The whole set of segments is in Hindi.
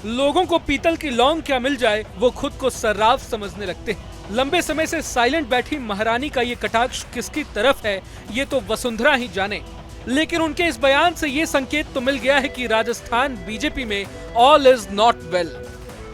लोगों को पीतल की लौंग क्या मिल जाए वो खुद को सर्राफ समझने लगते हैं। लंबे समय से साइलेंट बैठी महारानी का ये कटाक्ष किसकी तरफ है ये तो वसुंधरा ही जाने, लेकिन उनके इस बयान से ये संकेत तो मिल गया है कि राजस्थान बीजेपी में all is not well.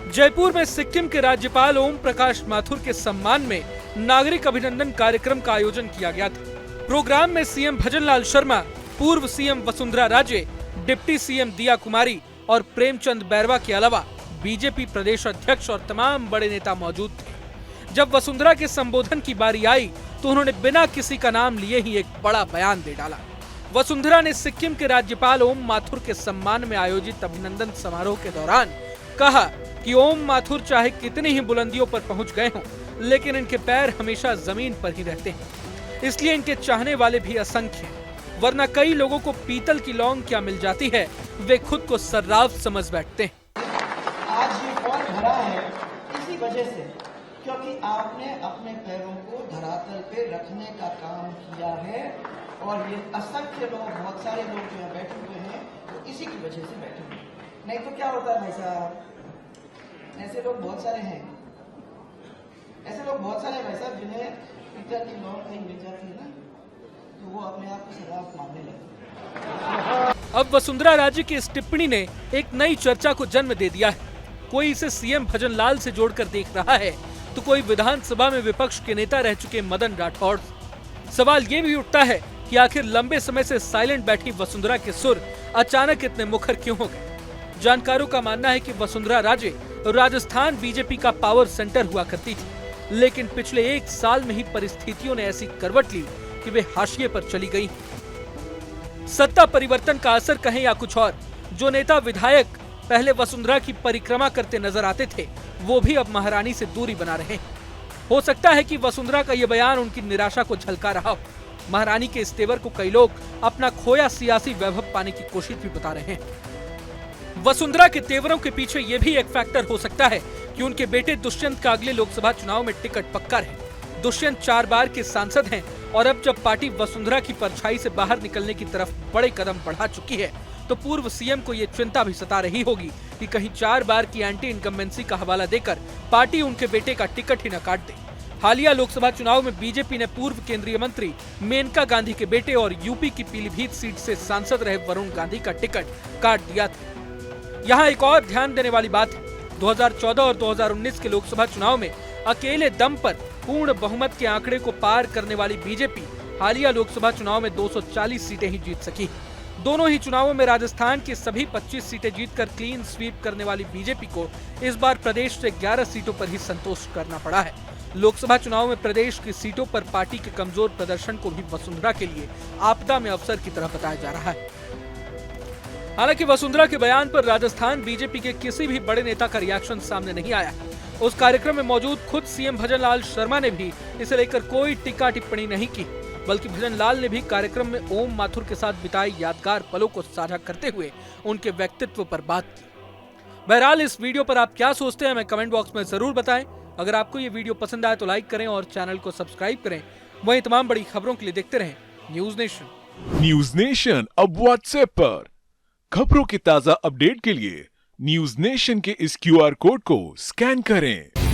Jaipur में सिक्किम के राज्यपाल ओम प्रकाश माथुर के सम्मान में नागरिक अभिनंदन कार्यक्रम का आयोजन किया गया था। प्रोग्राम में सीएम भजनलाल शर्मा, पूर्व CM Vasundhara Raje, deputy CM दिया कुमारी और प्रेमचंद बैरवा के अलावा बीजेपी प्रदेश अध्यक्ष और तमाम बड़े नेता मौजूद थे। जब वसुंधरा के संबोधन की बारी आई तो उन्होंने बिना किसी का नाम लिए ही एक बड़ा बयान दे डाला। वसुंधरा ने सिक्किम के राज्यपाल ओम माथुर के सम्मान में आयोजित अभिनंदन समारोह के दौरान कहा कि ओम माथुर चाहे कितनी ही बुलंदियों पर पहुंच गए हों, लेकिन इनके पैर हमेशा जमीन पर ही रहते हैं, इसलिए इनके चाहने वाले भी असंख्य हैं। वरना कई लोगों को पीतल की लौंग क्या मिल जाती है वे खुद को सर्राफ समझ बैठते हैं। आज ये फॉर्म भरा है इसी वजह से, क्योंकि आपने अपने पैरों को धरातल पे रखने का काम किया है और ये असंख्य लोग, बहुत सारे लोग जो बैठे हुए हैं वो इसी की वजह से बैठे हुए हैं। नहीं तो क्या होता है भाई साहब, ऐसे लोग बहुत सारे हैं, ऐसे लोग बहुत सारे हैं भाई साहब जिन्हें पीतल की लौंग कहीं मिल जाती है ना तो वो अपने आप को सर्राफ मानने लगते। अब वसुंधरा राजे की इस टिप्पणी ने एक नई चर्चा को जन्म दे दिया है। कोई इसे सीएम भजनलाल से जोड़कर देख रहा है तो कोई विधानसभा में विपक्ष के नेता रह चुके मदन राठौड़। सवाल ये भी उठता है कि आखिर लंबे समय से साइलेंट बैठी वसुंधरा के सुर अचानक इतने मुखर क्यों हो गए। जानकारों का मानना है कि वसुंधरा राजे राजस्थान बीजेपी का पावर सेंटर हुआ करती थी, लेकिन पिछले एक साल में ही परिस्थितियों ने ऐसी करवट ली कि वे हाशिए पर चली गई। सत्ता परिवर्तन का असर कहें या कुछ और, जो नेता विधायक पहले वसुंधरा की परिक्रमा करते नजर आते थे वो भी अब महारानी से दूरी बना रहे हैं। हो सकता है कि वसुंधरा का यह बयान उनकी निराशा को झलका रहा हो। महारानी के इस तेवर को कई लोग अपना खोया सियासी वैभव पाने की कोशिश भी बता रहे हैं। वसुंधरा के तेवरों के पीछे ये भी एक फैक्टर हो सकता है कि उनके बेटे दुष्यंत का अगले लोकसभा चुनाव में टिकट पक्का है। दुष्यंत 4 बार के सांसद हैं और अब जब पार्टी वसुंधरा की परछाई से बाहर निकलने की तरफ बड़े कदम बढ़ा चुकी है तो पूर्व सीएम को ये चिंता भी सता रही होगी कि कहीं 4 बार की एंटी इनकम्बेंसी का हवाला देकर पार्टी उनके बेटे का टिकट ही न काट दे। हालिया लोकसभा चुनाव में बीजेपी ने पूर्व केंद्रीय मंत्री मेनका गांधी के बेटे और यूपी की पीलीभीत सीट से सांसद रहे वरुण गांधी का टिकट काट दिया था। यहाँ एक और ध्यान देने वाली बात है, 2014 और 2019 के लोकसभा चुनाव में अकेले दम पर पूर्ण बहुमत के आंकड़े को पार करने वाली बीजेपी हालिया लोकसभा चुनाव में 240 सीटें ही जीत सकी। दोनों ही चुनावों में राजस्थान की सभी 25 सीटें जीतकर क्लीन स्वीप करने वाली बीजेपी को इस बार प्रदेश से 11 सीटों पर ही संतोष करना पड़ा है। लोकसभा चुनाव में प्रदेश की सीटों पर पार्टी के कमजोर प्रदर्शन को भी वसुंधरा के लिए आपदा में अवसर की तरह बताया जा रहा है। हालांकि वसुंधरा के बयान पर राजस्थान बीजेपी के किसी भी बड़े नेता का रिएक्शन सामने नहीं आया। उस कार्यक्रम में मौजूद खुद सीएम भजनलाल शर्मा ने भी इसे लेकर कोई टीका टिप्पणी नहीं की, बल्कि भजनलाल ने भी कार्यक्रम में ओम माथुर के साथ बिताई यादगार पलों को साझा करते हुए उनके व्यक्तित्व पर बात की। बहरहाल इस वीडियो पर आप क्या सोचते हैं हमें कमेंट बॉक्स में जरूर बताएं। अगर आपको ये वीडियो पसंद आए तो लाइक करें और चैनल को सब्सक्राइब करें। वहीं तमाम बड़ी खबरों के लिए देखते रहें न्यूज नेशन। न्यूज नेशन अब व्हाट्सएप पर खबरों की ताजा अपडेट के लिए न्यूज नेशन के इस QR कोड को स्कैन करें।